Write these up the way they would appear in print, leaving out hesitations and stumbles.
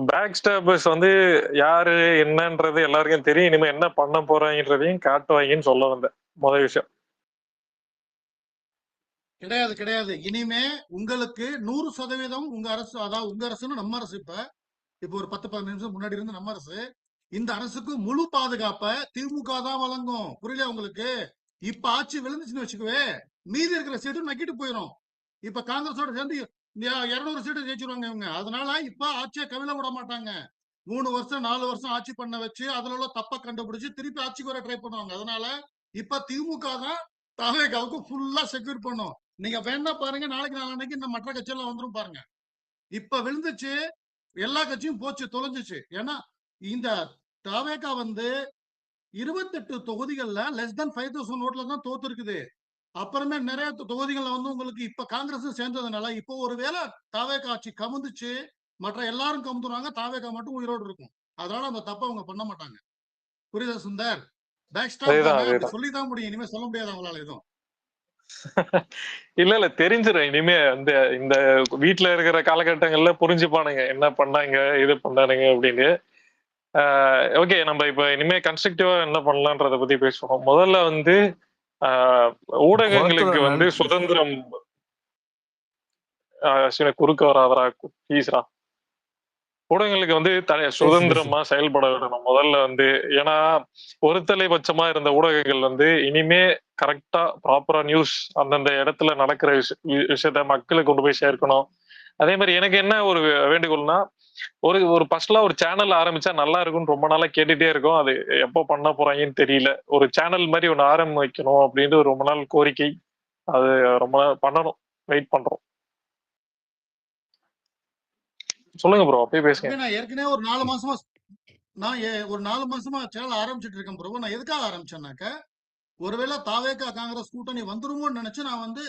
Back stabbers வந்து யாரு என்னன்றது எல்லாருக்கும் தெரியும். இனிமே என்ன பண்ண போறாங்கன்றதையும் காட்டுவாங்கன்னு சொல்ல வந்தேன். முதல் விஷயம். கிடையாது கிடையாது. இனிமே உங்களுக்கு 100% உங்க அரசு, அதாவது உங்க அரசுன்னு நம்ம அரசு, இப்ப ஒரு 10-15 நிமிஷம் முன்னாடி இருந்து நம்ம அரசு, இந்த அரசுக்கு முழு பாதுகாப்பை திமுக தான் வழங்கும். புரியல உங்களுக்கு? இப்ப ஆட்சி விழுந்துச்சுன்னு வச்சுக்கவே, மீதி இருக்கிற சீட்டு நக்கிட்டு போயிடும். இப்ப காங்கிரஸோட சேர்ந்து 200 சீட்டு ஜெயிச்சிருவாங்க இவங்க. அதனால இப்ப ஆட்சியை கவிழ விட மாட்டாங்க. 3 வருஷம் 4 வருஷம் ஆட்சி பண்ண வச்சு அதுல உள்ள தப்ப கண்டுபிடிச்சு திருப்பி ஆட்சிக்கு வர ட்ரை பண்ணுவாங்க. அதனால இப்ப திமுக தான் தாவேகாவுக்கு ஃபுல்லா செக்யூர் பண்ணும். நீங்க வேணா பாருங்க, நாளைக்கு நாளான்னைக்கு இந்த மற்ற கட்சியெல்லாம் வந்துரும் பாருங்க. இப்ப விழுந்துச்சு, எல்லா கட்சியும் போச்சு, தொலைஞ்சிச்சு. ஏன்னா இந்த தாவேகா வந்து 28 தொகுதிகள்ல லெஸ் than 5000 ஓட்ல தான் தோத்து இருக்குது. அப்புறமே நிறைய தொகுதிகள்ல வந்து உங்களுக்கு இப்ப காங்கிரஸ் சேர்ந்ததுனால இப்போ ஒருவேளை தாவேகா ஆட்சி கமுந்துச்சு, மற்ற எல்லாரும் கமுந்துருவாங்க, தாவேகா மட்டும் உயிரோடு இருக்கும். அதனால அந்த தப்ப அவங்க பண்ண மாட்டாங்க. புரியுதா சுந்தர்? பேக் ஸ்டாப் அதேதான், தானே, அப்படி அதேதான். சொல்லிதான் முடியும். இனிமே சொல்ல முடியாது அவங்களால எதுவும். இல்ல, இல்ல தெரிஞ்சிரும். இனிமே இந்த இந்த வீட்ல இருக்கிற காலகட்டங்கள்ல புரிஞ்சுப்பானுங்க. என்ன பண்ணாங்க, இது பண்ணானுங்க அப்படின்னு. ஓகே, நம்ம இப்ப இனிமே கன்ஸ்ட்ரக்டிவா என்ன பண்ணலான்றத பத்தி பேசுவோம். முதல்ல வந்து ஆஹ் குளத்தூர் ஊடகங்களுக்கு வந்து அண்ணன் சுதந்திரம். குறுக்க வராதரா, ப்ளீஸ்ரா. ஊடகங்களுக்கு வந்து பேசு பேசு சுதந்திரமா செயல்பட விடணும் முதல்ல வந்து. ஏன்னா ஒருதலைபட்சமா இருந்த ஊடகங்கள் வந்து இனிமே கரெக்டா ப்ராப்பரா நியூஸ் அந்தந்த இடத்துல நடக்கிற விஷயத்த மக்களுக்கு கொண்டு போய் சேர்க்கணும். அதே மாதிரி எனக்கு என்ன ஒரு வேண்டுகோள்னா, ஒரு ஒரு ஃபர்ஸ்ட்லாம் ஒரு சேனல் ஆரம்பிச்சா நல்லா இருக்கும்னு ரொம்ப நாளா கேட்டுட்டே இருக்கோம். அது எப்போ பண்ண போறாங்கன்னு தெரியல. ஒரு சேனல் மாதிரி ஒன்று ஆரம்பிக்கணும் அப்படின்ட்டு ஒரு ரொம்ப நாள் கோரிக்கை. அது ரொம்ப நாள் பண்ணணும். வெயிட் பண்றோம். சொல்லுங்க ப்ரோ, அப்படியே பேசுங்க. தம்பி, நான் ஏற்கனவே ஒரு 4 மாசமா ஒரு 4 மாசமா சேனல் ஆரம்பிச்சிட்டு இருக்கேன் ப்ரோ. நான் எதுக்காக ஆரம்பிச்சேன்னாக்க, ஒருவேளை தாவேகா காங்கிரஸ் கூட்டணி வந்துருமோன்னு நினைச்சு நான் வந்து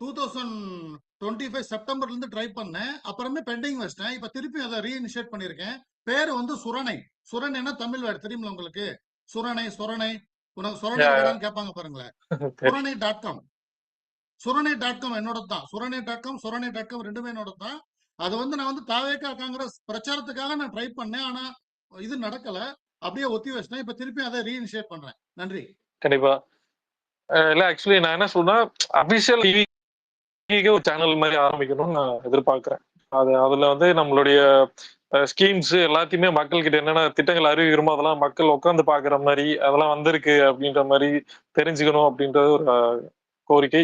2025 செப்டம்பர்ல இருந்து ட்ரை பண்ணேன். அப்புறமே பெண்டிங் வச்சிட்டேன். இப்ப திருப்பி அதை ரீஇனிஷியேட் பண்ணிருக்கேன். பேரு வந்து சுரணை. சுரணைன்னா தமிழ் வேர்டு தெரியுமில உங்களுக்கு? சுரணை, சொரணை. உனக்கு சுரணை வேடான்னு கேட்பாங்க பாருங்களேன். சுரணை டாட் காம். சுரணை டாட் காம் என்னோட தான். சுரணை டாட் காம் ரெண்டுமே என்னோட தான். அது வந்து நான் வந்து தாவேகா காங்கிரஸ் பிரச்சாரத்துக்காக நான் ட்ரை பண்ணேன். ஆனா இது நடக்கல. அப்படியே ஒத்தி வச்சிட்டேன். இப்ப திருப்பி அதை ரீஇனிஷியேட் பண்றேன். நன்றி. கண்டிப்பா. இல்ல, ஆக்சுவலி நான் என்ன சொல்றேன், அபிஷியல் டிவிக்கு ஒரு சேனல் மாதிரி ஆரம்பிக்கணும்னு நான் எதிர்பார்க்கிறேன். அதுல வந்து நம்மளுடைய ஸ்கீம்ஸ் எல்லாத்தையுமே மக்கள் கிட்ட என்னென்ன திட்டங்கள் அறிவிக்கிறோமோ அதெல்லாம் மக்கள் உட்காந்து பாக்குற மாதிரி அதெல்லாம் வந்திருக்கு அப்படின்ற மாதிரி தெரிஞ்சுக்கணும் அப்படின்றது ஒரு கோரிக்கை.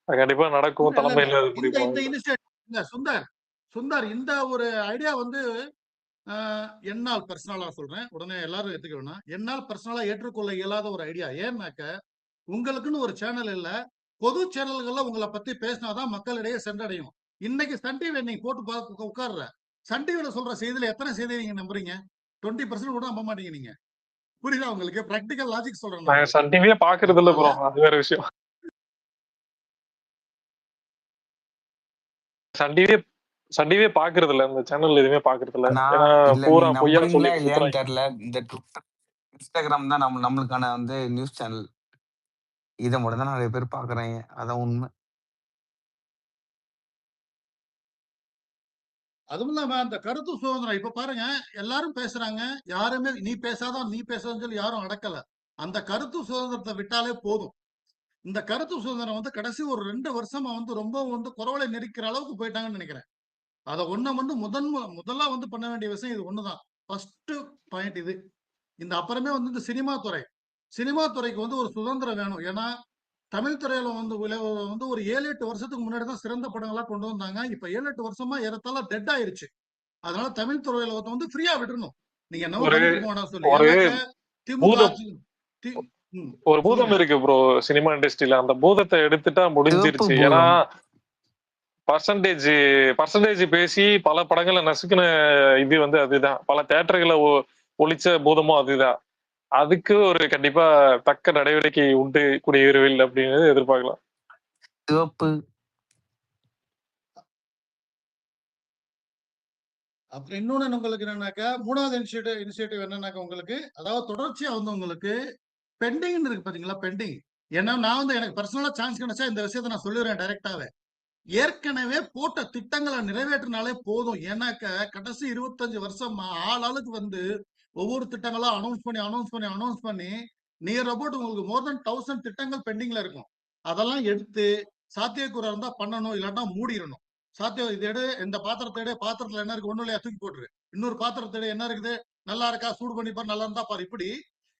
அது கண்டிப்பா நடக்கும். இல்ல இல்ல இல்ல. தலைமையில அது இந்த இந்த முடிவு. இனிஷியேட் இல்ல சுந்தர். சுந்தர், இந்த ஒரு ஐடியா வந்து என்னால் பர்சனலா சொல்றேன். உடனே எல்லாரும் ஏத்துக்க வேணாம். என்னால் பர்சனலா ஏற்றுக்கொள்ள இயலாத ஒரு ஐடியா. ஏன்னாக்க, உங்களுக்குன்னு ஒரு சேனல் இல்ல. பொது சேனல்கள்ல உங்களை பத்தி பேசினாதான் மக்களிடையே சென்றடையும். இன்னைக்கு சன் டிவி நீங்க போட்டு பார்த்து உட்கார்ற, சன் டிவில சொல்ற செய்தியில எத்தனை செய்தி நீங்க நம்புறீங்க? 20% கூட நம்ப மாட்டீங்க நீங்க. புரியுதா உங்களுக்கு? பிராக்டிகல் லாஜிக் சொல்றேன் நான் நாங்க உங்களுக்கு. சன் டிவியே பாக்குறது இல்ல அதனால ப்ரோ, அது வேற விஷயம். சன் டிவியே சன் டிவியே பாக்குறது இல்ல, இந்த சேனல் எதுவுமே பாக்குறது இல்ல. ஆனா ஏன்னா இல்ல, பூரா நீங்க பொய்யா நம்புறீங்களா சொல்லிட்டு இல்லையான்னு சுத்துறாங்க. தெரியல. இந்த ட்விட்டர், இன்ஸ்டாகிராம் தான் நம்மளுக்கான வந்து நியூஸ் சேனல். இதை மட்டும் தான் நிறைய பேர் பாக்குறாங்க. அதான் உண்மை. அதுவும் இல்லாம அந்த கருத்து சுதந்திரம் இப்ப பாருங்க, எல்லாரும் பேசுறாங்க. யாருமே நீ பேசாதான் நீ பேசாதன்னு சொல்லி யாரும் அடக்கல. அந்த கருத்து சுதந்திரத்தை விட்டாலே போதும். இந்த கருத்து சுதந்திரம் வந்து கடைசி ஒரு 2 வருஷமா வந்து ரொம்ப வந்து குறவலை நெரிக்கிற அளவுக்கு போயிட்டாங்கன்னு நினைக்கிறேன். அதை ஒண்ண வந்து முதல்ல வந்து பண்ண வேண்டிய விஷயம் இது ஒண்ணுதான். ஃபர்ஸ்ட் பாயிண்ட் இது. இந்த அப்புறமே வந்து இந்த சினிமா துறைக்கு வந்து ஒரு சுதந்திரம் வேணும். ஏன்னா தமிழ் துறையில வந்து வந்து ஒரு 7-8 வருஷத்துக்கு முன்னாடி தான் சிறந்த படங்களா கொண்டு வந்தாங்க. இப்ப 7-8 வருஷமா ஏறத்தாழ டெட் ஆயிருச்சு. அதனால தமிழ் துறையில வந்து ஃப்ரீயா விட்டுறணும். நீங்க என்னவோ ஒரு பண்ணிட்டு போனா சொல்லி. ஒரு ஏன்னாக்க திமுக பூதம் ஆட்சி. தி- ம், ஒரு பூதம் சொல்லுங்க. இருக்கு ப்ரோ சினிமா இண்டஸ்ட்ரியில. அந்த பூதத்தை எடுத்துட்டா சிவப்பு முடிஞ்சிருச்சு. ஏன்னா பூதம். பர்சன்டேஜ் பர்சன்டேஜ் பேசி பல படங்களை நசுக்கின இது வந்து அதுதான். பல தேட்டர்களை ஒழிச்ச பூதமும் அதுதான். அதுக்கு ஒரு கண்டிப்பா தக்க நடவடிக்கை உண்டு கூடிய விரைவில் அப்படின்னு எதிர்பார்க்கலாம். சிவப்பு. அப்புறம் இன்னொன்னு உங்களுக்கு என்னன்னாக்கா, 3வது இனிஷியேட்டிவ் என்னன்னாக்கா, உங்களுக்கு அதாவது தொடர்ச்சியா வந்து உங்களுக்கு பெண்டிங் இருக்கு பாத்தீங்களா? பெண்டிங். ஏன்னா நான் வந்து எனக்கு பர்சனலா சான்ஸ் கிடைச்சா இந்த விஷயத்த நான் சொல்லிடுறேன் டைரக்டாவே. ஏற்கனவே போட்ட திட்டங்களை நிறைவேற்றினாலே போதும். ஏன்னாக்க கடைசி 25 வருஷமா ஆளுக்கு வந்து ஒவ்வொரு திட்டங்களா அனௌன்ஸ் பண்ணி நியர் அபவுட் உங்களுக்கு மோர் தென் 1000 திட்டங்கள் பெண்டிங்ல இருக்கும். அதெல்லாம் எடுத்து சாத்தியக்கூறா இருந்தா பண்ணணும், இல்லாட்டா மூடிடணும். சாத்தியம் இது எடு, இந்த பாத்திரத்தை எடு, பாத்திரத்துல என்ன இருக்கு, ஒண்ணும் இல்லையா தூக்கி போட்டுரு. இன்னொரு பாத்திரத்தை எடு, என்ன இருக்குது, நல்லா இருக்கா, சூடு பண்ணி பாரு, நல்லா இருந்தா பாரு. இப்படி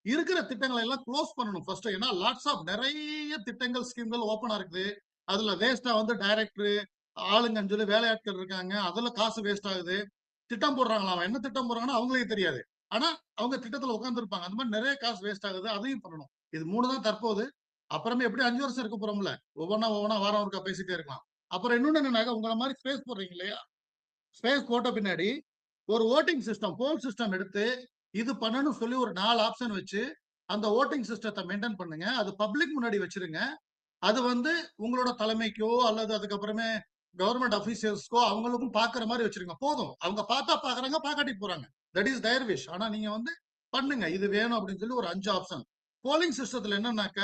இருக்கிற திட்டங்களை எல்லாம் க்ளோஸ் பண்ணணும் ஃபர்ஸ்ட். ஏன்னா லாட்ஸ் ஆஃப் நிறைய திட்டங்கள் ஸ்கீம்கள் ஓப்பனா இருக்குது. அதுல வேஸ்டா வந்து டைரக்டர் ஆளுங்கன்னு சொல்லி வேலையாட்கள் இருக்காங்க, அதுல காசு வேஸ்ட் ஆகுது. திட்டம் போடுறாங்களா, அவன் என்ன திட்டம் போடுறாங்கன்னா அவங்களே தெரியாது. ஆனா அவங்க திட்டத்துல உட்கார்ந்து இருப்பாங்க. அந்த மாதிரி நிறைய காசு வேஸ்ட் ஆகுது, அதையும் பண்ணணும். இது 3 தான் தற்போது. அப்புறமே எப்படி 5 வருஷம் இருக்க போறோம்ல, ஒவ்வொன்னா வாரம் ஒருக்கா பேசிட்டே இருக்கலாம். அப்புறம் இன்னொன்னு என்னன்னாக்க, உங்களை மாதிரி ஸ்பேஸ் போடுறீங்க இல்லையா, ஸ்பேஸ் போட்ட பின்னாடி ஒரு ஓட்டிங் சிஸ்டம், போல் சிஸ்டம் எடுத்து இது பண்ணணும்னு சொல்லி ஒரு 4 ஆப்ஷன் வச்சு அந்த ஓட்டிங் சிஸ்டத்தை மெயின்டைன் பண்ணுங்க. அது பப்ளிக் முன்னாடி வச்சிருங்க. அது வந்து உங்களோட தலைமைக்கோ அல்லது அதுக்கப்புறமே கவர்மெண்ட் அபிஷியல்ஸ்க்கோ அவங்களுக்கும் பாக்குற மாதிரி வச்சிருங்க. போதும், அவங்க பார்த்தா பாக்குறாங்க, பாக்காட்டி போறாங்க. That is their wish. ஆனா நீங்க வந்து பண்ணுங்க, இது வேணும் அப்படின்னு சொல்லி ஒரு 5 ஆப்ஷன். போலிங் சிஸ்டத்துல என்னன்னாக்க,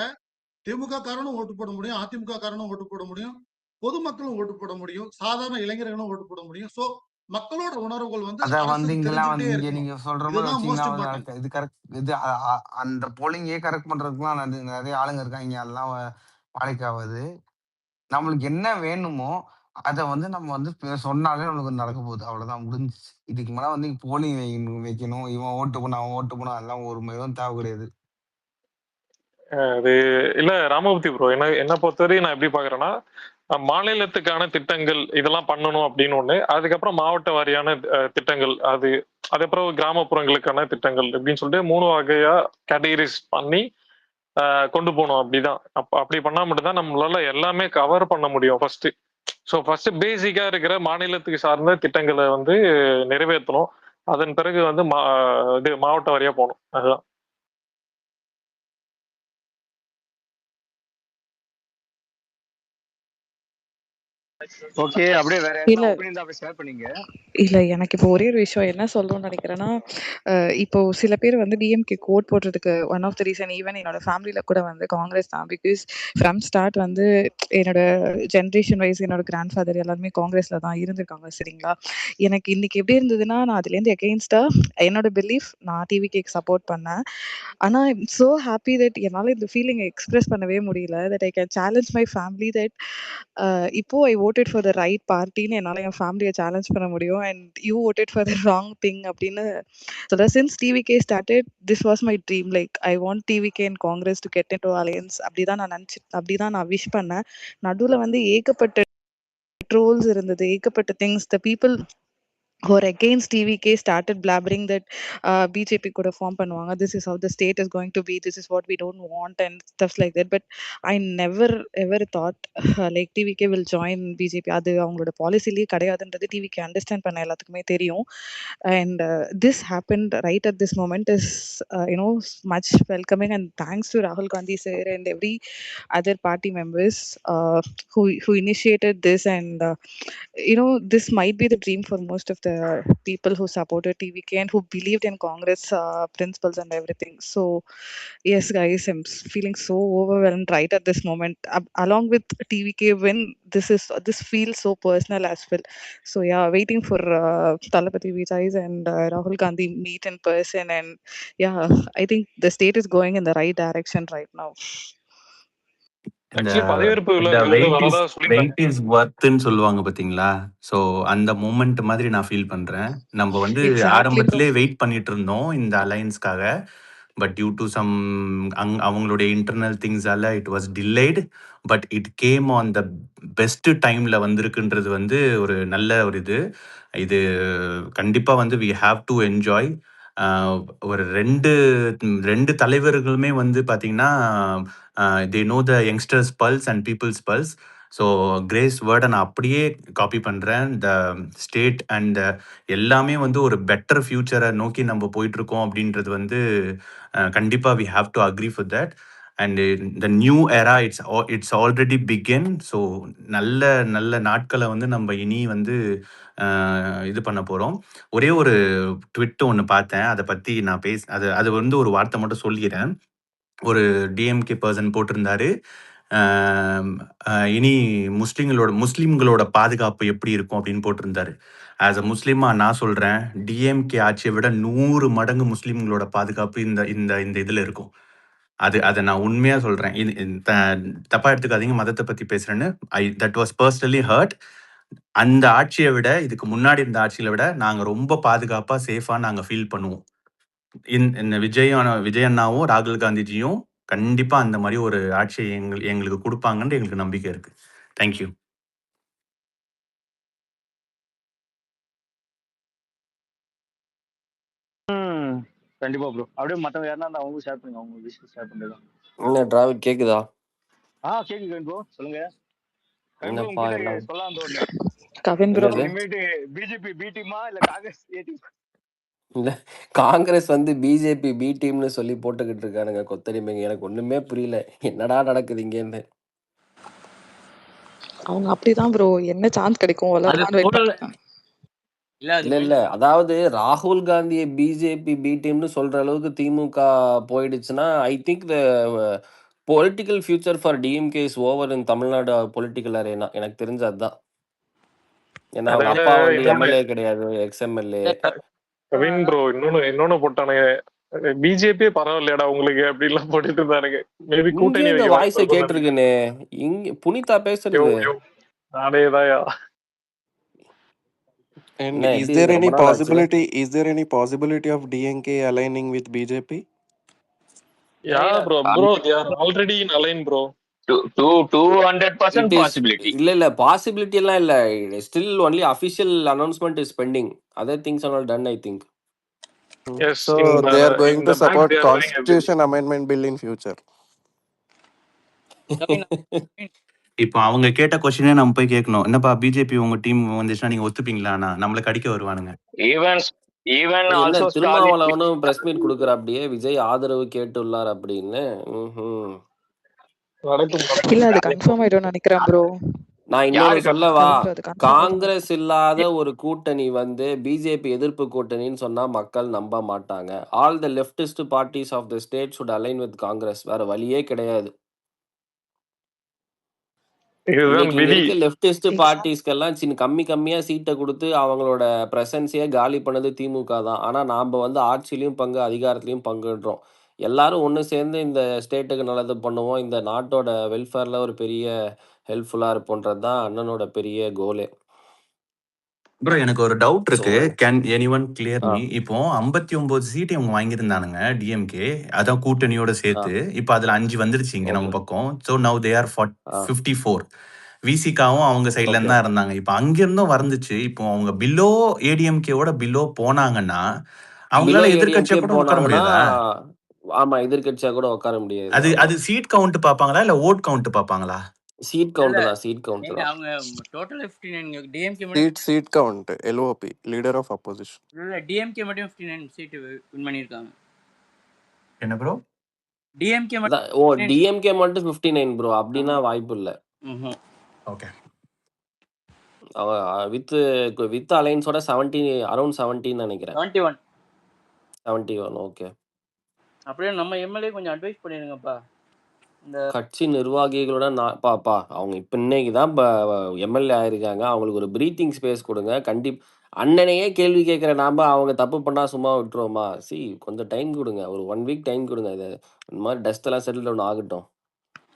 திமுக காரனும் ஓட்டு போட முடியும், அதிமுக காரனும் ஓட்டு போட முடியும், பொதுமக்களும் ஓட்டு போட முடியும், சாதாரண இளைஞர்களும் ஓட்டு போட முடியும். சோ மக்களோட உணர்வுகள் வந்து அத வந்து அரசுக்கு இங்கலாம் வந்து தெரிஞ்சுக்கிட்டே இங்க இருக்கணும். நீங்க சொல்ற மாதிரி இதுதான் வச்சீங்கன்னா மோஸ்ட் வந்து இம்பார்ட்டன்ட். இது கரெக்ட். இது அந்த போலிங்கே கரெக்ட் பண்றதுக்குலாம் நிறைய ஆளுங்க இருக்காங்க. அதெல்லாம் வேலைக்கு ஆகாது. நம்மளுக்கு என்ன வேணுமோ அத வந்து நம்ம வந்து சொன்னாலே நம்மளுக்கு நடக்க போகுது. அவ்வளவுதான், முடிஞ்சுச்சு. இதுக்கு மேல வந்து போலிங் வைக்கணும், இவன் ஓட்டு போடணும், அவன் ஓட்டு போடணும், அதெல்லாம் ஒரு எதுவும் தேவை கிடையாது. அது இல்ல ராமமூர்த்தி ப்ரோ, என்ன என்ன பொறுத்தவரையும் நான் எப்படி பாக்குறேன்னா, மாநிலத்துக்கான திட்டங்கள் இதெல்லாம் பண்ணணும் அப்படின்னு ஒண்ணு, அதுக்கப்புறம் மாவட்ட வாரியான திட்டங்கள், அதுக்கப்புறம் கிராமப்புறங்களுக்கான திட்டங்கள் இப்படின்னு சொல்லிட்டு 3 வகையா கேட்டகரிஸ் பண்ணி கொண்டு போகணும். அப்படிதான். அப்படி பண்ணா மட்டும்தான் நம்மளால எல்லாமே கவர் பண்ண முடியும் ஃபர்ஸ்ட். ஸோ ஃபர்ஸ்ட் பேசிக்கா இருக்கிற மாநிலத்துக்கு சார்ந்த திட்டங்களை வந்து நிறைவேற்றணும். அதன் பிறகு வந்து இது மாவட்ட வாரியா போகணும். அதுதான். ஓகே. அப்படியே வேற இல்ல. யாருன்னா ஒப்பீனியன் தான் அப்படியே ஷேர் பண்ணீங்க. இல்ல. எனக்கு இப்போ ஒரே ஒரு விஷயம் என்ன சொல்லணும்னு நெனைக்கிறேன்னா, இப்போ சில பேர் வந்து டிஎம்கேக்கு ஓட் போடுறதுக்கு one of the reason even என்னோட ஃபேமிலில கூட வந்து காங்கிரஸ் தான். பிகாஸ் ஃப்ரம் ஸ்டார்ட் வந்து என்னோட ஜெனரேஷன் வைஸ் என்னோட கிராண்ட் ஃபாதர் எல்லாருமே காங்கிரஸ்ல தான் இருந்திருக்காங்க. சரிங்களா? எனக்கு இன்னைக்கு எப்படி இருந்ததுன்னா, நான் அதுலேருந்து எகெயின்ஸ்டா என்னோட பிலீஃப் நான் டிவிகேக்கு சப்போர்ட் பண்ணேன். ஆனா ஐ அம் சோ ஹேப்பி தட் என்னால இந்த ஃபீலிங்க எக்ஸ்பிரஸ் பண்ணவே முடியல. That I can challenge my family that இப்போ ஐ வோட்டட் ஃபார் த ரைட் பார்ட்டின்னு என்னால என் ஃபேமிலிய சேலஞ்ச் பண்ண முடியும். And you voted for the wrong thing அப்படின்னு சொல்றேன். Since TVK started this was my dream. Like I want TVK and Congress to get into alliance. அப்படிதான் நான் wish பண்ணேன். நடுவுல வந்து ஏகப்பட்ட ட்ரோல்ஸ் இருந்தது, ஏகப்பட்ட things. The people who are against TVK started blabbering that BJP could have form பண்ணுவாங்க. This is how the state is going to be. This is what we don't want and stuff like that. But I never ever thought like TVK will join BJP. அது அவங்களோட பாலிசிலேயே கிடையாதுன்றது டிவிக்கு understand பண்ண எல்லாத்துக்குமே தெரியும். And this happened right at this moment is much welcoming, and thanks to Rahul Gandhi sir and every other party members who initiated this. And this might be the dream for most of the people who supported TVK and who believed in Congress principles and everything. So yes guys, I'm feeling so overwhelmed right at this moment. Along with TVK win, this feels so personal as well. So yeah, waiting for Talapati Vijay's and Rahul Gandhi meet in person. And yeah, I think the state is going in the right direction right now. இந்த actually பதவியேற்பு இந்த விழாக்கு வந்து வரதா சொல்லியிருந்தாங்க. Wait is வொர்த்ன்னு சொல்லுவாங்க பாத்தீங்களா? So அந்த மூமெண்ட் மாதிரி நான் ஃபீல் பண்றேன். நம்ம வந்து Exactly bro. ஆரம்பத்திலே வெயிட் பண்ணிட்டு இருந்தோம் இந்த அலையன்ஸ்க்காக. பட் டியூ டு சம் அவங்களுடைய இன்டர்னல் திங்ஸால it was delayed. But it came on the best டைம்ல வந்திருக்குன்றது வந்து ஒரு நல்ல ஒரு இது கண்டிப்பா வந்து வி ஹாவ் டு என்ஜாய். ஒரு 2 தலைவர்களுமே வந்து பார்த்தீங்கன்னா, they know the youngsters pulse and people's pulse. So grace வேர்ட நான் அப்படியே காப்பி பண்றேன். த ஸ்டேட் அண்ட் எல்லாமே வந்து ஒரு பெட்டர் ஃபியூச்சரை நோக்கி நம்ம போயிட்டுருக்கோம் அப்படின்றது வந்து கண்டிப்பா we have to agree for that. And the new era it's already begin. So நல்ல நல்ல நாட்களை வந்து நம்ம இனி வந்து இது பண்ண போறோம். ஒரே ஒரு ட்விட் ஒண்ணு பார்த்தேன். அத பத்தி நான் அது வந்து ஒரு வார்த்தை மட்டும் சொல்லிக்கிறேன். ஒரு டிஎம்கே பெர்சன் போட்டிருந்தாரு. இனி முஸ்லீம்களோட பாதுகாப்பு எப்படி இருக்கும் அப்படின்னு போட்டிருந்தாரு. ஆஸ் அ முஸ்லீமா நான் சொல்றேன், டிஎம்கே ஆட்சியை விட 100 மடங்கு முஸ்லீம்களோட பாதுகாப்பு இந்த இந்த இந்த இதுல இருக்கும். அதை நான் உண்மையா சொல்றேன். தப்பா எடுத்துக்காதீங்க, மதத்தை பத்தி பேசுறேன்னு. That was personally hurt. அந்த ஆட்சியை விட, இதுக்கு முன்னாடி இருந்த ஆட்சியை விட நாங்க ரொம்ப பாதுகாப்பா சேஃபா நாங்க ஃபீல் பண்ணுவோம். இந்த விஜய் அண்ணாவும் ராகுல் காந்திஜியும் கண்டிப்பா அந்த மாதிரி ஒரு ஆட்சியை எங்களுக்கு கொடுப்பாங்கன்னு எங்களுக்கு நம்பிக்கை இருக்கு. தேங்க்யூ. கண்டிப்பா ப்ரோ. அப்படியே மத்தவங்க யாருன்னா அவங்க ஷேர் பண்ணுங்க, அவங்க விஷயம் ஷேர் பண்ணுங்க. என்ன டிராவிட் கேக்குதா? கேக்குது ப்ரோ, சொல்லுங்க. என்னப்பா எல்லாம் சொல்லலாம் தோணு. கவின் ப்ரோ என்னது? இனிமேட்டு பிஜேபி பி டீமா இல்ல காங்கிரஸ் ஏ டீம்? இல்ல காங்கிரஸ் வந்து பிஜேபி பி டீம்னு சொல்லி போட்டுக்கிட்டு இருக்கானுங்க கொத்தடிமைங்க. எனக்கு ஒண்ணுமே புரியல, என்னடா நடக்குது இங்கேன்னு. அவங்க அப்படிதான் ப்ரோ, என்ன சான்ஸ் கிடைக்கும் அது வளரலாம்னு வெயிட் total- பண்றாங்க. இல்ல அது இல்ல அதாவது ராகுல் காந்தியை பிஜேபி பி டீம்னு சொல்ற அளவுக்கு திமுக போயிடுச்சுன்னா I think the political future for DMK is over in Tamil Nadu political arena. எனக்கு தெரிஞ்ச அதுதான். ஏன்னா அவங்க அதை அப்பா வந்து இன்னொன்னு எம்எல்ஏ கிடையாது, எக்ஸ்எம்எல்ஏ. கவின் ப்ரோ இன்னொன்னு போட்டானுங்க, பிஜேபி பரவாயில்லையாடா உங்களுக்கு அப்படி எல்லாம் போட்டுட்டு இருந்தானுங்க. மேபி இங்கே கூட்டணி இந்த வைக்க வாய்ஸை வாய்ப்பு கேட்டிருக்கேனே, இங்க புனிதா பேசுறது. நானேதாயா. And என்ன is எப்படி there ரொம்ப any நாள் ஆச்சுல? possibility? Is there any possibility of DNK aligning with BJP? Yeah, bro. They are already in align, bro. 200% It is possibility. இல்ல பாசிபிலிட்டி எல்லாம் இல்ல. Still only official announcement is bending. Other things are all done I think. Yes, So they are going to support constitution amendment bill in future. இப்போ அவங்க கேட்ட கொஸ்டினே நம்ம போய் கேட்கணும், என்னப்பா பிஜேபி உங்க டீம் வந்துச்சுன்னா நீங்க ஒத்துப்பீங்களாண்ணா? நம்மள கடிக்க வருவானுங்க. Even என்ன also திருமாவளவனும் பிரஸ் மீட் கொடுக்குற அப்படியே விஜய் ஆதரவு கேட்டுள்ளார் அப்படின்னு. இல்ல அது கன்ஃபார்ம் ஆயிடும் நினைக்கிறேன் ப்ரோ. நான் இன்னொன்னு சொல்லவா, அது confirm காங்கிரஸ் இல்லாத ஒரு கூட்டணி வந்து பிஜேபி எதிர்ப்பு கூட்டணின்னு சொன்னா மக்கள் நம்ப மாட்டாங்க. All the leftist parties of the state should align with Congress. வேற வழியே கிடையாது. இன்னைக்கு இங்க இருக்க லெஃப்டிஸ்ட் பார்ட்டிஸ்க்கெல்லாம் கம்மியா சீட்டை கொடுத்து அவங்களோட பிரசன்ஸையே காலி பண்ணது திமுக தான். ஆனா நாம வந்து ஆட்சியிலையும் பங்கு, அதிகாரத்திலையும் பங்குன்றோம். எல்லாரும் ஒன்று சேர்ந்து இந்த ஸ்டேட்டுக்கு நல்லது பண்ணுவோம், இந்த நாட்டோட வெல்ஃபேர்ல ஒரு பெரிய ஹெல்ப்ஃபுல்லா இருப்போன்றது தான் அண்ணனோட பெரிய கோலே. ப்ரோ எனக்கு ஒரு டவுட் இருக்கு, கேன் எனிவன் கிளியர் மீ? இப்போ 59 சீட் இவங்க வாங்கியிருந்தானுங்க டிஎம்கே, அதான் கூட்டணியோட சேர்த்து. இப்போ அதுல 5 வந்துருச்சு இங்க நம்ம பக்கம். So now they are 54. விசிகாவும் அவங்க சைட்ல இருந்து தான் இருந்தாங்க. இப்போ அங்கிருந்தும் வந்துச்சு. இப்போ அவங்க பிலோ ஏடிஎம்கேவோட பிலோ போனாங்கன்னா அவங்களால எதிர்கட்சியா கூட உட்கார முடியாதா? ஆமா, எதிர்கட்சியா கூட உட்கார முடியாது. அது சீட் கவுண்ட் பாப்பாங்களா இல்ல ஓட் கவுண்ட் பாப்பாங்களா? சீட் கவுண்ட் தான், சீட் கவுண்ட் தான். அவங்க total 59 DMK Seat count LOP leader of opposition. இல்ல டிஎம்கே மட்டும் 59 சீட் வின் பண்ணிருக்காங்க. என்ன ப்ரோ? டிஎம்கே டிஎம்கே மட்டும் 59 ப்ரோ, அப்படினா வாய்ப்பு இல்ல. ஓகே. வித் அலைன்ஸோட 70 அரௌண்ட் 70 நினைக்கிறேன். 71 ஓகே. அப்படியே நம்ம எம்எல்ஏ கொஞ்சம் அட்வைஸ் பண்ணிருங்கப்பா. இந்த கட்சி நிர்வாகிகளோட பாப்பா அவங்க இப்ப இன்னைக்கு தான் எம்எல்ஏ ஆயிருக்காங்க. அவங்களுக்கு ஒரு பிரீத்திங் ஸ்பேஸ் கொடுங்க. அண்ணனையே கேள்வி கேட்கிற நாம அவங்க தப்பு பண்ணா சும்மா விட்டுருவோமா? கொஞ்சம் டைம் கொடுங்க, ஒரு 1 வீக் டைம் கொடுங்க. இது இந்த மாதிரி டஸ்ட் எல்லாம் செட்டில் டவுன் ஆகட்டும்.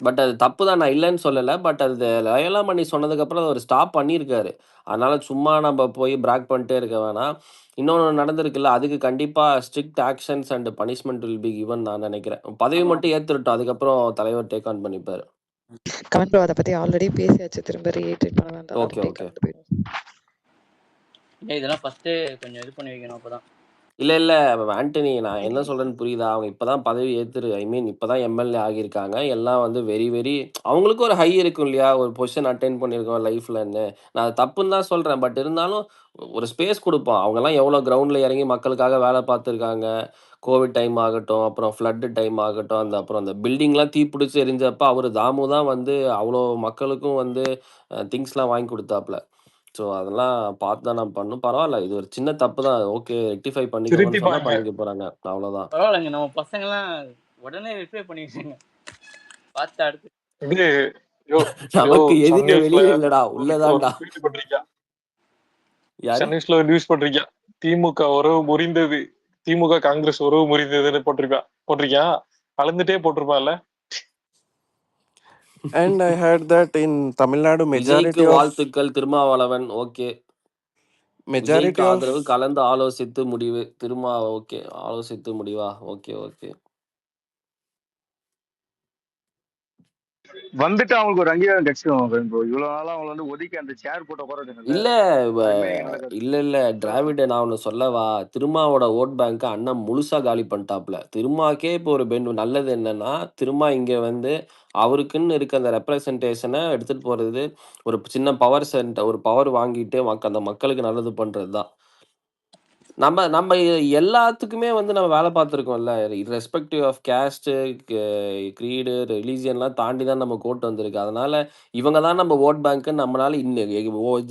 பட் அது தப்பு தான், நான் இல்லைன்னு சொல்லலை. பட் அது லயலாமணி சொன்னதுக்கப்புறம் அதை ஒரு ஸ்டாப் பண்ணியிருக்காரு. அதனால சும்மா நம்ம போய் பிராக் பண்ணிட்டே இருக்க வேணாம். இன்னொன்று நடந்திருக்குல்ல, அதுக்கு கண்டிப்பாக strict actions and punishment will be given நான் நினைக்கிறேன். பதவி மட்டும் ஏற்றுட்டோம், அதுக்கப்புறம் தலைவர் டேக் ஆன் பண்ணிப்பாரு. கமெண்ட் ப்ரோ அதை பத்தி ஆல்ரெடி பேசியாச்சு, திரும்ப ரீட்ரீட் பண்ண வேண்டாம். ஓகே. இதெல்லாம் ஃபர்ஸ்ட் கொஞ்சம் இது பண்ணி வைக்கணும் அப்பதான். இல்லை ஆண்டனி, நான் என்ன சொல்கிறேன்னு புரியுதா? அவங்க இப்போ தான் பதவி இப்போ தான் எம்எல்ஏ ஆகியிருக்காங்க. எல்லாம் வந்து வெரி வெரி அவங்களுக்கும் ஒரு ஹை இருக்கும் இல்லையா, ஒரு பொசிஷன் அட்டைன் பண்ணியிருக்கோம் லைஃப்லன்னு. நான் அது தப்புன்னு தான் சொல்கிறேன். பட் இருந்தாலும் ஒரு ஸ்பேஸ் கொடுப்போம். அவங்கெல்லாம் எவ்வளோ கிரவுண்டில் இறங்கி மக்களுக்காக வேலை பார்த்துருக்காங்க. கோவிட் டைம் ஆகட்டும், அப்புறம் ஃப்ளட்டு டைம் ஆகட்டும், அப்புறம் அந்த பில்டிங்லாம் தீப்பிடிச்சு எரிஞ்சப்போ அவர் தாமு தான் வந்து அவ்வளோ மக்களுக்கும் வந்து திங்ஸ்லாம் வாங்கி கொடுத்தாப்புல. ஸோ அதெல்லாம் பார்த்து தான் நான் பண்ணும். பரவாயில்ல, இது ஒரு சின்ன தப்பு தான். ஓகே, ரெக்டிஃபை பண்ணிக்கோங்கன்னு சொன்னா பண்ணிக்க போறாங்க, அவ்வளோதான். பரவாயில்லைங்க, நம்ம பசங்கெல்லாம் உடனே ரிப்ளை பண்ணிடுறாங்க. பார்த்து அடுத்து இது யோ யோ நமக்கு சன் எதுக்கு நியூஸ்ல வெளியே இல்லடா, ஒரு உள்ளதான்டா. ட்வீட் பண்றீங்க. யாரு? சன் நியூஸ்ல ஒரு நியூஸ் பண்றீங்க. திமுக உறவு முறிந்தது, திமுக காங்கிரஸ் உறவு முறிந்ததுன்னு போட்டிருக்கான். அளந்துட்டே போட்டிருப்பான்ல. And I heard that in Tamil Nadu, விஜய்க்கு வாழ்த்துக்கள் திருமாவளவன். ஓகே, விஜய்க்கு majority of ஆதரவு கலந்து ஆலோசித்து முடிவு. ஓகே, ஆலோசித்து முடிவா? Okay okay. வந்துட்டு அவங்களுக்கு ஒரு அங்கீகாரம் கிடைச்சிடும் ப்ரோ. இவ்வளவு நாளா அவங்க வந்து ஒதுக்கி அந்த சேர் போட்ட போறது இல்ல அதுமே இங்க நடக்காது. இல்ல டிராவிட நான் ஒண்ணு சொல்லவா, திருமாவோட ஓட் பேங்க் அண்ணன் முழுசா காலி பண்ணிட்டாப்ல. திருமாக்கே இப்போ ஒரு நல்லது என்னன்னா, திருமா இங்க வந்து அவருக்குன்னு இருக்க அந்த ரெப்ரசன்டேஷனை எடுத்துட்டு போறது, ஒரு சின்ன ஒரு பவர் வாங்கிட்டு அந்த மக்களுக்கு நல்லது பண்றதுதான். நம்ம எல்லாத்துக்குமே வந்து நம்ம வேலை பார்த்துருக்கோம்ல. இர்ரெஸ்பெக்டிவ் ஆஃப் கேஸ்ட், க்ரீடு, ரிலீஜியன்லாம் தாண்டி தான் நமக்கு ஓட்டு வந்திருக்கு. அதனால இவங்க தான் நம்ம ஓட் பேங்க்ன்னு நம்மளால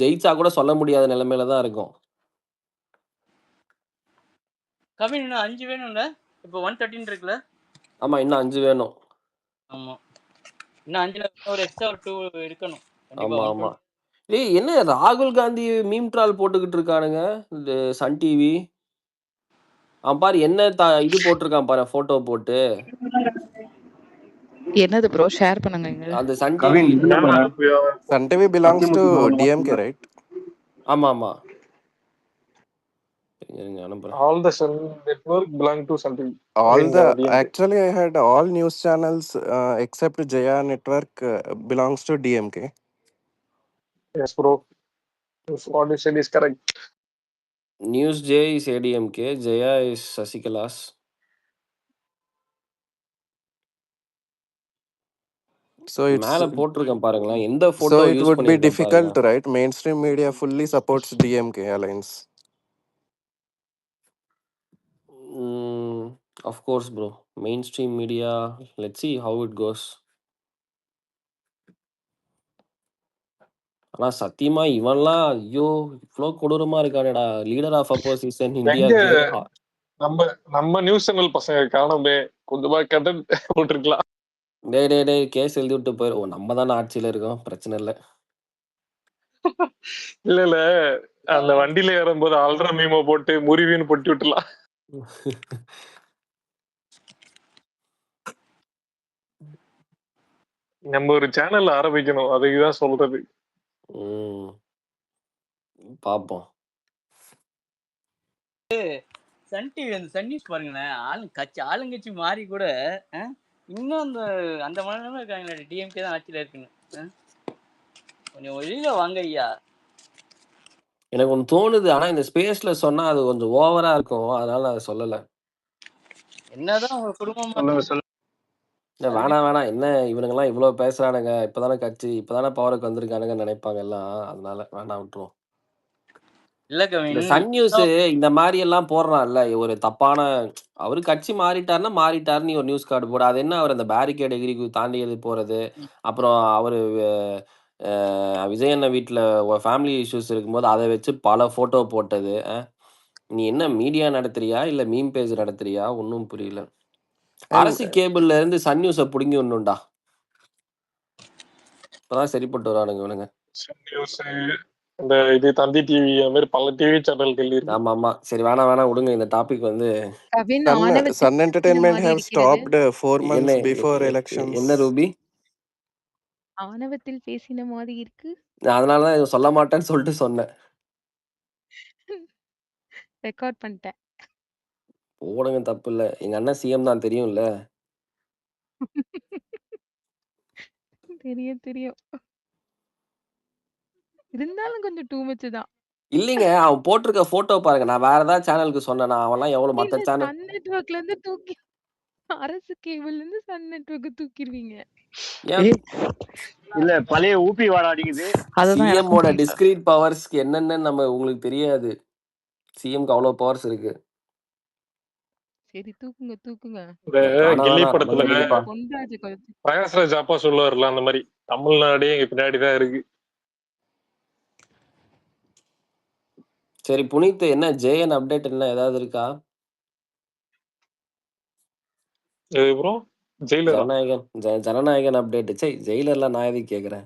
ஜெயிச்சா கூட சொல்ல முடியாத நிலைமையில தான் இருக்கோம். கவின் இன்னும் 5 வேணும்ல? இப்போ 113 இருக்குல்ல? ஆமா, இன்னும் 5 வேணும். ஆமா, இன்னும் 5ல ஒரு எக்ஸ்ட்ரா ஒரு 2 எடுக்கணும். கண்டிப்பா ஆமா 120. ஏய், என்ன ராகுல் காந்தி மீம் ட்ரால் போட்டுக்கிட்டு இருக்கானுங்க இந்த சன் டிவி. அவன் பாரு என்ன இது போட்டிருக்கான் பாரு, போட்டோ போட்டு. என்னது ப்ரோ? ஷேர் பண்ணுங்க இங்க. அந்த சன் கவின் டிவி. இதுல என்னடா பாரு. Sun TV belongs to DMK, right? ஆமா இருங்க, அனுப்புறேன். all the Sun network belong to something. I All mean, the DMK. actually I had all news channels except Jaya Network belongs to DMK. Yes, bro. What you said is correct. News J is ADMK, Jaya is Sasikala's. So it's மேல போட்டிருக்கேன் பாருங்களேன், எந்த so photo it use would be பண்ணிருக்கேன் difficult, பாருங்க. right? Mainstream media fully supports DMK alliance. Of course bro, mainstream media, let's see how it goes. ஆனா சத்தியமா இவன்லாம் ஐயோ இவ்வளோ கொடூரமா இருக்கானேடா, லீடர் ஆஃப் அப்போசிஷன் எங்க இந்தியாவுக்கு. நம்ம நியூஸ் சேனல் பசங்க காணோமே, கொஞ்சமா கண்டென்ட் போட்டிருக்கலாம். டேய் கேஸ் எழுதி விட்டு போயிரு. நம்ம தானே ஆட்சியில இருக்கோம், பிரச்சனை இல்லை. இல்ல அந்த வண்டியில ஏறும்போது அல்ட்ரா மீமோ போட்டு முறிவின்னு பொட்டி விட்டுலாம். நம்ம ஒரு சேனல் ஆரம்பிக்கணும், அதுக்குதான் சொல்றது. பாப்போம். சன் டிவி அந்த சன் நியூஸ் பாருங்களேன், ஆளுங்கட்சி மாறி கூட இன்னும் அந்த மனநிலைமை இருக்காங்களே, டிஎம்கே தான் ஆட்சியில இருக்குன்னு. கொஞ்சம் வெளியில வாங்க ஐயா. எனக்கு ஒன்று தோணுது, ஆனா இந்த ஸ்பேஸ்ல சொன்னா அது கொஞ்சம் ஓவரா இருக்கும், அதனால நான் அதை சொல்லலை. என்னதான் உங்க குடும்பமா வேணாம் என்ன இவனுங்கெல்லாம் இவ்வளவு பேசுறானுங்க, இப்பதானே கட்சி இப்பதானே பவருக்கு வந்திருக்கானுங்க நினைப்பாங்க எல்லாம், அதனால வேணாம் விட்டுருவோம். இல்ல இந்த கவின், சன் நியூஸ் இந்த மாதிரி எல்லாம் போடுறான்ல, ஒரு தப்பான அவரு கட்சி மாறிட்டாருன்னா மாறிட்டாரு, நீ ஒரு நியூஸ் கார்டு போட, அது என்ன அவர் அந்த பேரிகேட் எகிரி தாண்டி போறது, அப்புறம் அவரு விஜய் அண்ணன் வீட்டுல ஃபேமிலி இஷ்யூஸ் இருக்கும்போது அதை வச்சு பல போட்டோ போட்டது. நீ என்ன மீடியா நடத்துறியா இல்ல மீம் பேஜ் நடத்துறியா, ஒன்னும் புரியல. அரசு கேபிள்ல இருந்து சன் நியூஸ புடுங்கி ஒண்ணுண்டா, இப்பதான் சரிப்பட்டு வரானுங்க இவனுங்க. நியூஸ் இந்த இது தந்தி டிவி அந்த மாதிரி பல டிவி சேனல்கள் இருக்கு. ஆமா சரி, வேணாம் விடுங்க. இந்த டாபிக் வந்து கவின், Sun ஆணவத்தில் Entertainment பேசின have மாதிரி இருக்கிறது. stopped 4 months என்ன before elections. என்ன ரூபி, ஆணவத்தில் பேசின மாதிரி இருக்கு. நான் அதனாலதான் இதை சொல்ல மாட்டேன்னு சொல்லிட்டு சொன்னேன். ரெக்கார்ட் பண்ணிட்டேன். ஓடுங்க, தப்பு இல்ல, எங்க அண்ணன் சிஎம் தான் தெரியும்ல. தெரியும். இருந்தாலும் கொஞ்சம் டூ மச் தான். இல்லைங்க, அவன் போட்டிருக்க போட்டோ பாருங்க. நான் வேற ஏதாவது சேனலுக்கு சொன்னேன், அவன்லாம் எவ்வளவு மத்த இல்ல, சேனல் சன் நெட்வொர்க்ல இருந்து தூக்கி அரசு கேபிள்ல இருந்து சன் நெட்வொர்க் தூக்கிடுவீங்க. இல்ல பழைய ஊபி வாடா அடிக்குது. சிஎம் ஓட டிஸ்கிரீட் பவர்ஸ்க்கு என்னன்னு நம்ம உங்களுக்கு தெரியாது. சிஎம்க்கு அவ்வளவு பவர்ஸ் இருக்கு. சரி, தூக்குங்க. இந்த கில்லி படத்துல பொன்ராஜ் பிரகாஷ்ராஜ் அப்பா சொல்லுவார்ல, அந்த மாதிரி தமிழ்நாடே எங்க பின்னாடிதான் இருக்கு. சரி புனித், என்ன ஜேஎன் அப்டேட் என்ன ஏதாவது இருக்கா? ப்ரோ ஜெயிலரா? ஜனநாயகன் ஜனநாயகன் அப்டேட். சை ஜெயிலர்லாம் நான் எதுக்கு கேட்குறேன்?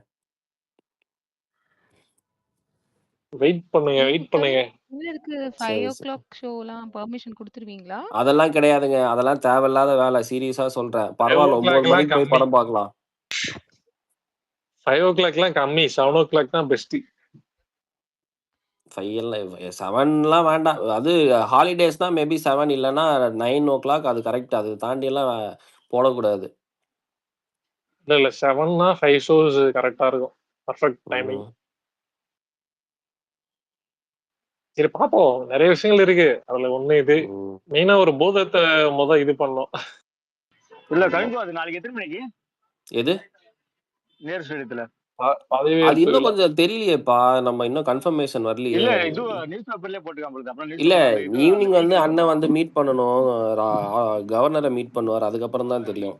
வெயிட் பண்ணுங்க, வெயிட் பண்ணுங்க. ஜெயிலருக்கு சரி, 5 சரி. ஷோலாம் பெர்மிஷன் குடுத்துருவீங்களா? அதெல்லாம் கிடையாதுங்க. அதெல்லாம் தேவையில்லாத வேலை. சீரியஸா சொல்றேன். 5 பரவால்ல 9 o'clockலாம் மணிக்கு போய் கம்மி. படம் பார்க்கலாம். 5 o'clockலாம் கம்மி. 7 o'clock தான் பெஸ்ட். 5 எல்லாம் 7லாம் வேண்டாம். அது ஹாலிடேஸ்னா மேபி 7 இல்லன்னா 9:00 அது கரெக்ட். அது தாண்டியெல்லாம் போடக்கூடாது. இல்ல 7னா 5 ஷோஸ் கரெக்ட்டா இருக்கும். Perfect timing. ம். சரி பார்ப்போம். நெறைய விஷயங்கள் இருக்கு. அதுல ஒண்ணு இது. ம். மெயினா ஒரு போதத்த இது பண்ணோம். இல்ல ஆமா. கவின் ப்ரோ, அது நாளைக்கு எத்தனை மணிக்கு எது? நேரு ஸ்டேடியத்துல? அது பதவியேற்பு இன்னும் விழா. கொஞ்சம் தெரியலையேப்பா. நம்ம இன்னும் கன்ஃபர்மேஷன் வரலையே. இல்ல இது நியூஸ் பேப்பர்லயே போட்டுருக்கான் பொழுது. அப்புறம் நியூஸ் இல்ல பேப்பர் அந்த இது ஈவினிங் அந்த வந்து வீடியோ அண்ணன் வந்து மீட் பண்ணணும். கவர்னரை மீட் பண்ணுவார். அதுக்கப்புறம் தான் தெரியும்.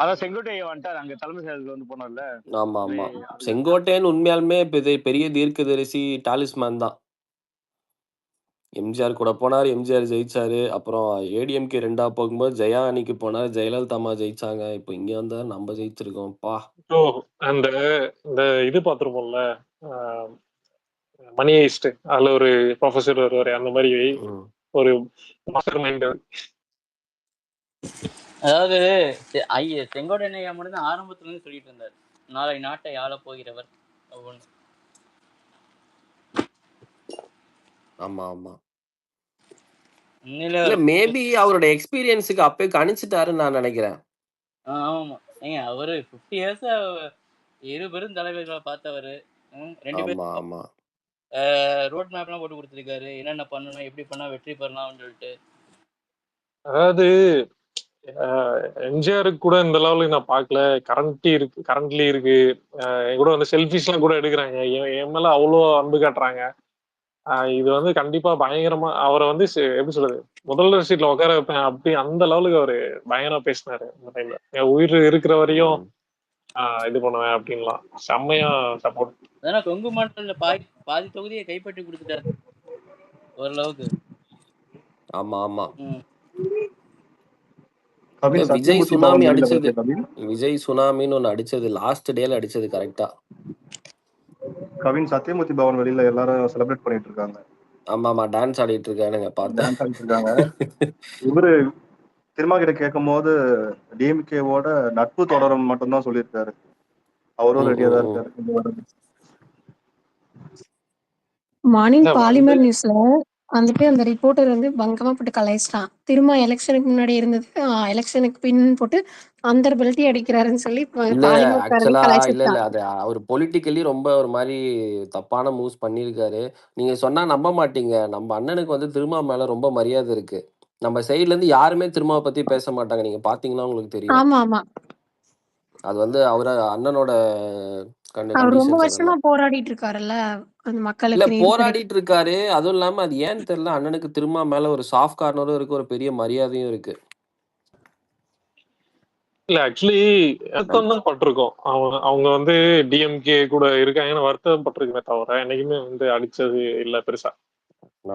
அதான் செங்கோட்டையை வந்துட்டார் அங்க தலைமை செயலகத்துல வந்து போனார்ல. ஆமா, ஆமா. அது செங்கோட்டையன் உண்மையாலுமே பெரிய தீர்க்கதரிசி டாலிஸ்மான் தான். எம்ஜிஆர் கூட போனாரு. எம்ஜிஆர் ஜெயிச்சாரு. அப்புறம் ஏடிஎம்கே 2ஆ போகும்போது ஜெயா அணிக்கு போனாரு. ஜெயலலிதா அம்மா ஜெயிச்சாங்க. இப்போ இங்க வந்தா நம்ம ஜெயிச்சிருக்கோம். பா! ஓ அந்த இந்த இது பார்த்திருப்போம்ல. ஆ, மணி ஹெய்ஸ்ட். அதுல ஒரு ப்ரொஃபசர் வருவாரு. அந்த மாதிரி ம். ஒரு மாஸ்டர் மைண்ட். அதாவது செங்கோட்டையன் ஐயா மட்டும் தான் ஆரம்பத்துல இருந்து சொல்லிட்டு இருந்தாரு, நாளை நாட்டை ஆளப் போகிறவர் அப்படின்னு. ஆமா, ஆமா. உண்மையிலே இல்ல மேபி அவரோட எக்ஸ்பீரியன்ஸுக்கு அப்பயே கணிச்சிட்டாருன்னு நான் நினைக்கிறேன். ஆமா ஏங்க அவரு 50 இயர்ஸ் இரு பெரும் தலைவர்களை பார்த்தவரு. 2 பேரும் ஆமா, ஆமா. ரோட் மேப்லாம் போட்டு கொடுத்துருக்காரு, என்னென்ன பண்ணணும், எப்படி பண்ணா வெற்றி பெறலாம்னு சொல்லிட்டு. அதாவது எம்ஜிஆருக்கு கூட இந்த லெவலுக்கு நான் பார்க்கல. கரண்ட்லி இருக்கு. என் கூட வந்து செல்ஃபிஸ் எல்லாம் கூட எடுக்கிறாங்க. என் மேல அவ்வளோ அன்பு காட்டுறாங்க. இது வந்து கண்டிப்பா பயங்கரமா அவரை வந்து எப்படி சொல்றது, முதல்வர் சீட்ல உட்கார வைப்பேன் அப்படி அந்த லெவலுக்கு அவரு பயங்கரமா பேசினாரு அந்த டைம்ல. என் உயிர் இருக்கிற வரையும் ம். இது பண்ணுவேன் அப்படின்லாம் செம்மையா சப்போர்ட். அதனால கொங்கு மாநில பாதி தொகுதியை கைப்பற்றி கொடுத்துட்டாரு ஓரளவுக்கு. ஆமா, ஆமா. கவின் விஜய் சத்தியமூர்த்தி சுனாமி பவன் வெளியில அடிச்சது. வருது கவின். விஜய் சுனாமின்னு ஒண்ணு அடிச்சது லாஸ்ட் டேல அடிச்சது கரெக்டா. கவின் சத்தியமூர்த்தி பவன் வெளியில எல்லாரும் செலிப்ரேட் பண்ணிட்டு இருக்காங்க. ஆமா, ஆமா. டான்ஸ் ஆடிட்டு இருக்கானுங்க பார்த்தேன். டான்ஸ் ஆடிட்டு இருக்காங்க. இவரு திருமா கிட்ட கேட்கும் போது டிஎம்கேவோட நட்பு தொடரும் மட்டும்தான் சொல்லியிருக்காரு. அவரும் ரெடியா தான் இருக்காரு. மார்னிங் இல்ல, பாலிமர் நியூஸ்ல வந்துட்டு அந்த ரிப்போர்ட்டர் வந்து பங்கமா போட்டு கலாய்ச்சிட்டான். திரும்ப எலெக்ஷனுக்கு முன்னாடி இருந்தது எலெக்ஷனுக்கு பின் போட்டு அந்த பெல்ட்டி அடிக்கிறாருன்னு சொல்லி இல்ல பாலிமர் ஆக்சுவலா இல்ல கலாய்ச்சிட்டான். அது அவர் பொலிட்டிக்கலி ரொம்ப ஒரு மாதிரி தப்பான மூவ்ஸ் பண்ணியிருக்காரு. நீங்க சொன்னா நம்ப மாட்டீங்க. நம்ம அண்ணனுக்கு வந்து திருமா மேல ரொம்ப மரியாதை இருக்கு. நம்ம சைடுல இருந்து யாருமே திருமாவை பத்தி பேச மாட்டாங்க. நீங்க பாத்தீங்கன்னா உங்களுக்கு தெரியும். ஆமா ஆமா அது வந்து அண்ணனோட அவர் ரொம்ப கண்டிஷன்ஸ் வருஷமா அதெல்லாம். போராடிட்டு இருக்காருல்ல அந்த இல்ல மக்களுக்கு நீதி கிடைக்கும். போராடிட்டு இருக்காரு. அதுவும் இல்லாம அது ஏன்னு தெரியல அண்ணனுக்கு திருமா மேல ஒரு சாஃப்ட் கார்னரும் இருக்கு, ஒரு பெரிய மரியாதையும் இருக்கு. இல்ல ஆக்சுவலி வருத்தம் தான் பட்டிருக்கோம். அவங்க வந்து டிஎம்கே கூட இருக்காங்கன்னு வருத்தப்பட்டிருக்குமே தவிர என்னைக்குமே வந்து அடிச்சது இல்ல பெருசா.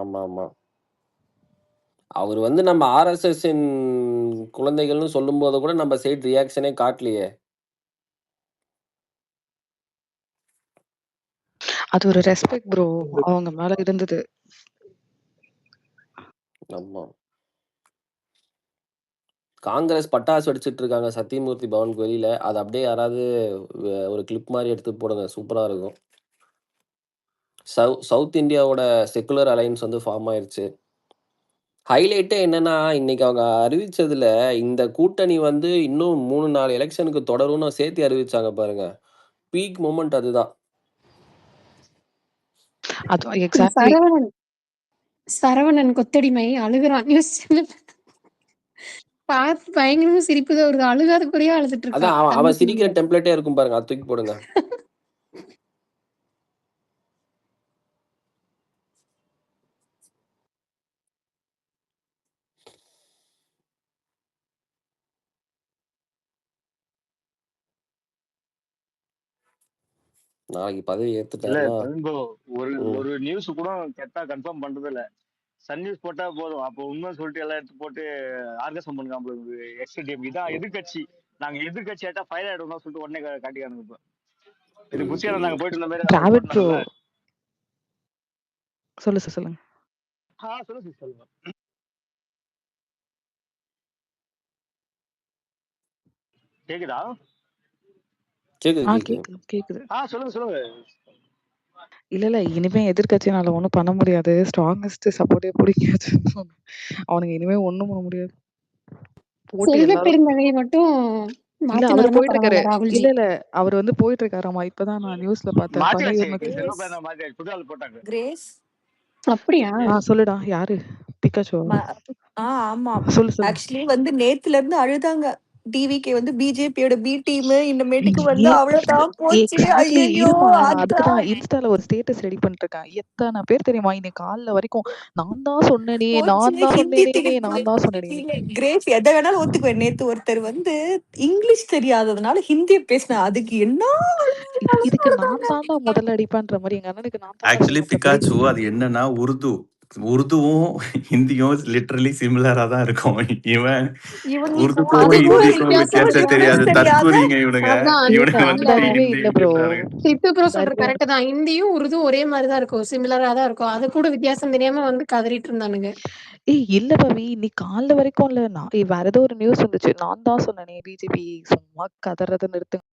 ஆமா, ஆமா. அவர் வந்து நம்ம ஆர்எஸ்எஸ்ஸின் குழந்தைகள்னு சொல்லும்போது கூட நம்ம சைடு ரியாக்ஷனே காட்டலையே. அது ஒரு ரெஸ்பெக்ட் ப்ரோ அவங்க மேல இருந்தது. ஆமா. காங்கிரஸ் பட்டாசு வெடிச்சிட்டு இருக்காங்க சத்தியமூர்த்தி பவனுக்கு வெளியில. அது அப்படியே யாராவது ஒரு கிளிப் மாதிரி எடுத்து போடுங்க. சூப்பரா இருக்கும். சவுத் இந்தியாவோட செக்குலர் அலையன்ஸ் வந்து ஃபார்ம் ஆயிருச்சு. ஹைலைட்டே என்னன்னா, இன்னைக்கு அவங்க அறிவிச்சதுல இந்த கூட்டணி வந்து இன்னும் 3, 4 எலெக்ஷனுக்கு தொடரும்னு சேர்த்து அறிவிச்சாங்க பாருங்க. பீக் மொமெண்ட் அதுதான். அது எக்ஸாக்ட்லி. சரவணன் கொத்தடிமை அழுகுறான் நியூஸ் சேனல் பார்த்து பயங்கரமா சிரிப்பு தான் வருது. அழுகாத குறையா அழுதுட்டு அதான் இருக்கான். அவன் சிரிக்கிற டெம்ப்ளேட்டே இருக்கும் பாருங்க. அது தூக்கி போடுங்க. நாளைக்கு பதவி இல்ல ஏத்துட்டாருன்னா கவின் ப்ரோ, ஒரு நியூஸ் கூட கரெக்டா கன்ஃபார்ம் பண்றது இல்ல. சன் நியூஸ் போட்டா போதும், அப்போ உண்மை சொல்லிட்டு எல்லாம் எடுத்து போட்டு ஆர்கசம் பண்ணுங்க. எக்ஸ்டிஎம் இதான் எதிர்கட்சி, நாங்க எதிர்கட்சி ஆட்டா ஃபைல் ஆயிடும் சொல்லிட்டு உடனே காட்டிக்கானுங்க. இப்போ இது புஷியால நாங்க போயிட்டு இருந்த மாதிரி டிராவிட் ப்ரோ சொல்லுங்க. சொல்லுங்க சொல்லுங்க. கேக்குதா? கேக்குது. சொல்லுங்க. இல்ல இனிமே எதிர்கட்சினால ஒண்ணும் பண்ண முடியாது. ஸ்ட்ராங்கஸ்ட் சப்போர்ட்டே பிடிக்காது. அவனுங்க இனிமே ஒண்ணும் பண்ண முடியாது. போட்டு செல்வ எல்லாரும் பெருந்தகையை மட்டும் இல்ல அவர் மாத்தினாருன்னா போயிட்டு இருக்காரு. பரவாயில்ல ராகுல்ஜி. இல்ல அவர் வந்து போயிட்டு இருக்காராமா. இப்பதான் நான் நியூஸ்ல பார்த்தேன். மாத்தியாச்சு, பணியுரிமை செல்வ பேரா மாத்தியாச்சு, புது ஆள் போட்டாங்க. கிரேஸ் அப்படியா? சொல்லுடா யாரு? பிகாச்சோ? ஆமா. சொல்லு. ஆக்சுவலி வந்து நேத்துல இருந்து அழுதாங்க. டிவிகே வந்து பிஜேபியோட பி டீம், இனிமேட்டுக்கு வந்து அவ்வளவுதான் போச்சு. எக்ஸாக்ட்லி. ஐயோ இருமா, நான் ஆத்தா. அதுக்கு தான் இன்ஸ்டால ஒரு ஸ்டேட்டஸ் ரெடி பண்ணிட்டு இருக்கேன். எத்தனை பேர் தெரியுமா இன்னைக்கு காலைல வரைக்கும் நான் தான் சொன்னேனே, போச்சு நான் தான் ஹிந்தி சொன்னேனே, நான் தான் சொன்னேனே. இல்ல கிரேஸ் எதை வேணாலும் ஒத்துக்குவேன். நேத்து ஒருத்தர் வந்து இங்கிலீஷ் தெரியாததுனால ஹிந்தியை பேசின, அதுக்கு என்ன இதுக்கு நான் தான்டா முதல்ல அடிப்பான்ற மாதிரி எங்க அண்ணனுக்கு நான் தான் ஆக்சுவலி பிகாச்சு அது என்னன்னா உருதுவும் ஹிந்தியும் லிட்டரலி சிமிலரா தான் இருக்கும். இவன் உருதுக்கும் ஹிந்திக்கும் வித்தியாசம் தெரியாது, தற்கூறிங்க இவனுங்க. இவனுங்க வந்து இல்ல ப்ரோ. சித்து ப்ரோ சொல்ற கரெக்ட் தான். ஹிந்தியும் உருதும் ஒரே மாதிரி தான் இருக்கும், சிமிலரா தான் இருக்கும். அது கூட வித்தியாசம் தெரியாம வந்து கதறிட்டு இருந்தானுங்க. இல்ல பவி, நீ காலைல வரைக்கும் இல்ல, நான் வேற ஏதோ ஒரு நியூஸ் வந்துச்சு. நான் தான் சொன்னேனே பிஜேபி சும்மா கதறதை நிறுத்துங்க.